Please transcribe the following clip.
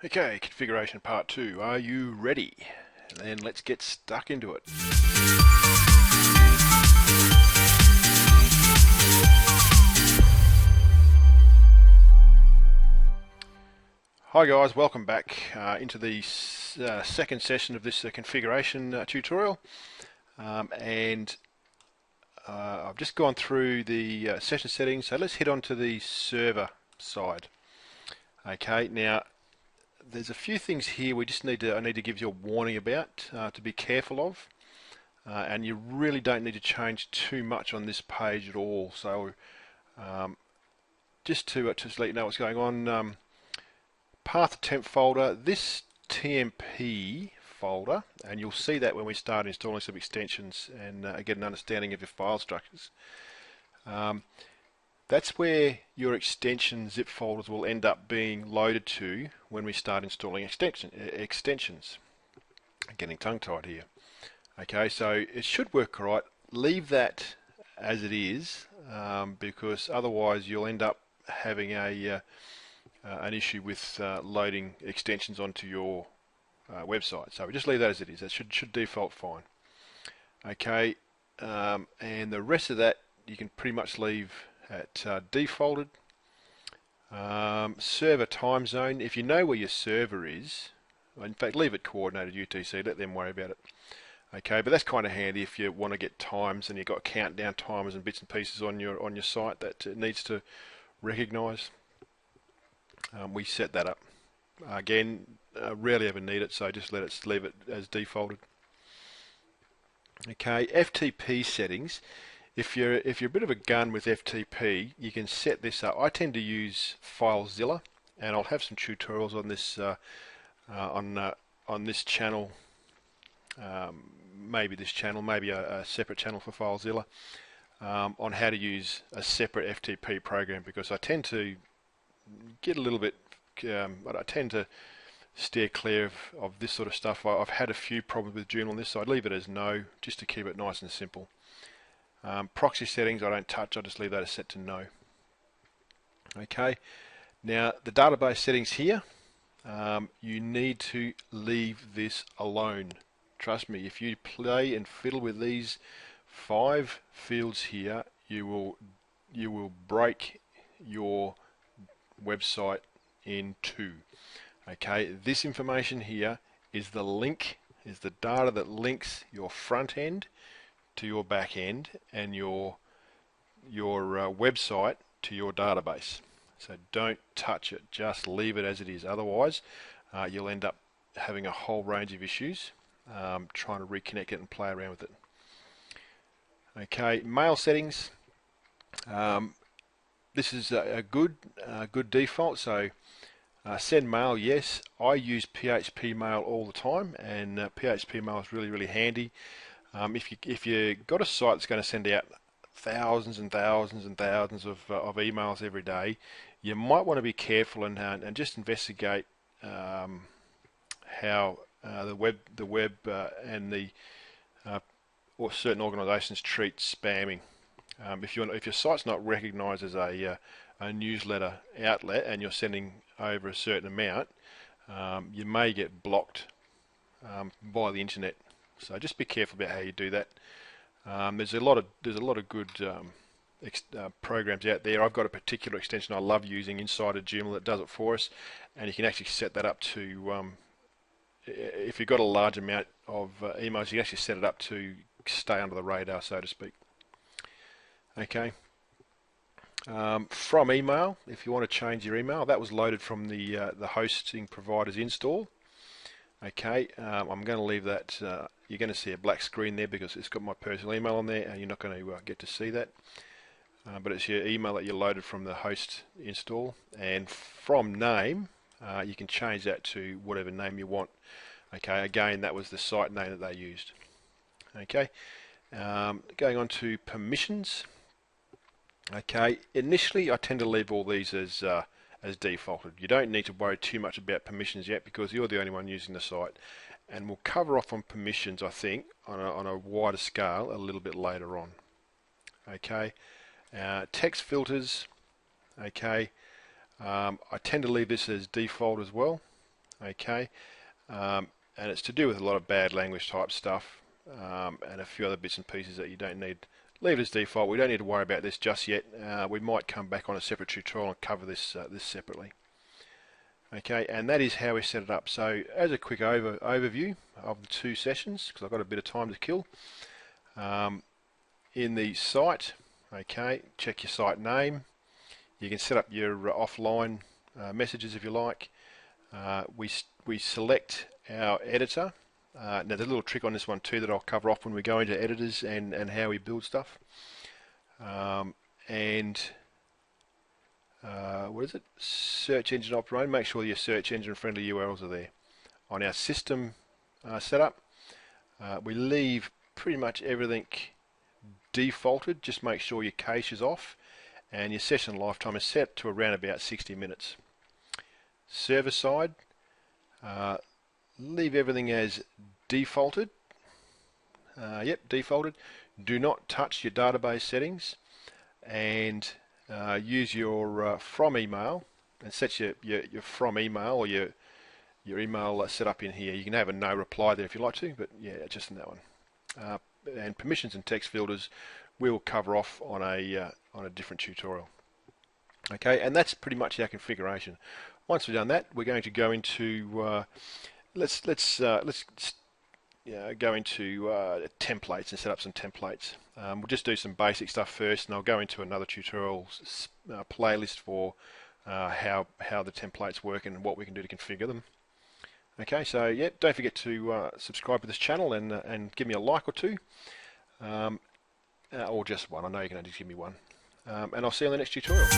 Okay, configuration part 2. Are you ready? Then let's get stuck into it. Hi guys, welcome back into the second session of this configuration tutorial. And I've just gone through the session settings, so let's head on to the server side. Okay, now there's a few things here I need to give you a warning about to be careful of. And you really don't need to change too much on this page at all. So just to let you know what's going on, path temp folder, this TMP folder, and you'll see that when we start installing some extensions and get an understanding of your file structures. That's where your extension zip folders will end up being loaded to when we start installing extensions. I'm getting tongue-tied here. Okay, so it should work all right. Leave that as it is, because otherwise you'll end up having an issue with loading extensions onto your website. So we just leave that as it is. That should default fine. Okay, and the rest of that you can pretty much leave at defaulted. Server time zone. If you know where your server is, in fact, leave it coordinated UTC. Let them worry about it. Okay, but that's kind of handy if you want to get times and you've got countdown timers and bits and pieces on your site that it needs to recognise. We set that up. Again, rarely ever need it, so just leave it as defaulted. Okay, FTP settings. If you're a bit of a gun with FTP, you can set this up. I tend to use FileZilla, and I'll have some tutorials on this on this channel. Maybe this channel, maybe a separate channel for FileZilla, on how to use a separate FTP program, because I tend to get a little bit, I tend to steer clear of this sort of stuff. I've had a few problems with Joomla on this, so I'd leave it as no, just to keep it nice and simple. Proxy settings I don't touch, I just leave that as set to no. Okay, now the database settings here, you need to leave this alone. Trust me, if you play and fiddle with these 5 fields here, you will break your website in 2. Okay, this information here is the data that links your front end to your back end and your website to your database. So don't touch it, just leave it as it is. Otherwise, you'll end up having a whole range of issues trying to reconnect it and play around with it. Okay, mail settings. This is a good default. So send mail, yes. I use PHP mail all the time, and PHP mail is really handy. If you got a site that's going to send out thousands and thousands and thousands of emails every day, you might want to be careful and just investigate how the web and the or certain organisations treat spamming. If your site's not recognised as a newsletter outlet and you're sending over a certain amount, you may get blocked by the internet. So just be careful about how you do that. There's a lot of good programs out there. I've got a particular extension I love using inside of Joomla that does it for us, and you can actually set that up to if you've got a large amount of emails, you can actually set it up to stay under the radar, so to speak. Okay. From email, if you want to change your email, that was loaded from the hosting provider's install. Okay, I'm going to leave that. You're going to see a black screen there because it's got my personal email on there, and you're not going to get to see that. But it's your email that you loaded from the host install, and from name, you can change that to whatever name you want. Okay, again, that was the site name that they used. Okay, going on to permissions. Okay, initially I tend to leave all these as defaulted. You don't need to worry too much about permissions yet because you're the only one using the site, and we'll cover off on permissions, I think, on a wider scale a little bit later on. Okay, text filters. Okay, I tend to leave this as default as well. Okay, and it's to do with a lot of bad language type stuff, and a few other bits and pieces that you don't need. Leave it as default. We don't need to worry about this just yet. We might come back on a separate tutorial and cover this this separately. Okay, and that is how we set it up. So as a quick overview of the two sessions, because I've got a bit of time to kill, in the site, okay, check your site name. You can set up your offline messages if you like. We select our editor. Now there's a little trick on this one too that I'll cover off when we go into editors and how we build stuff. What is it? Search engine operator. Make sure your search engine friendly URLs are there. On our system setup, we leave pretty much everything defaulted. Just make sure your cache is off and your session lifetime is set to around about 60 minutes. Server side, leave everything as defaulted. Yep, defaulted. Do not touch your database settings, and use your from email and set your from email or your email set up in here. You can have a no reply there if you like to, but yeah, just in that one. And permissions and text filters we'll cover off on a different tutorial. Okay, and that's pretty much our configuration. Once we've done that, we're going to go into let's go into templates and set up some templates. We'll just do some basic stuff first, and I'll go into another tutorial playlist for how the templates work and what we can do to configure them. Okay, so yeah, don't forget to subscribe to this channel and give me a like or two, or just one. I know you can only give me one. And I'll see you on the next tutorial.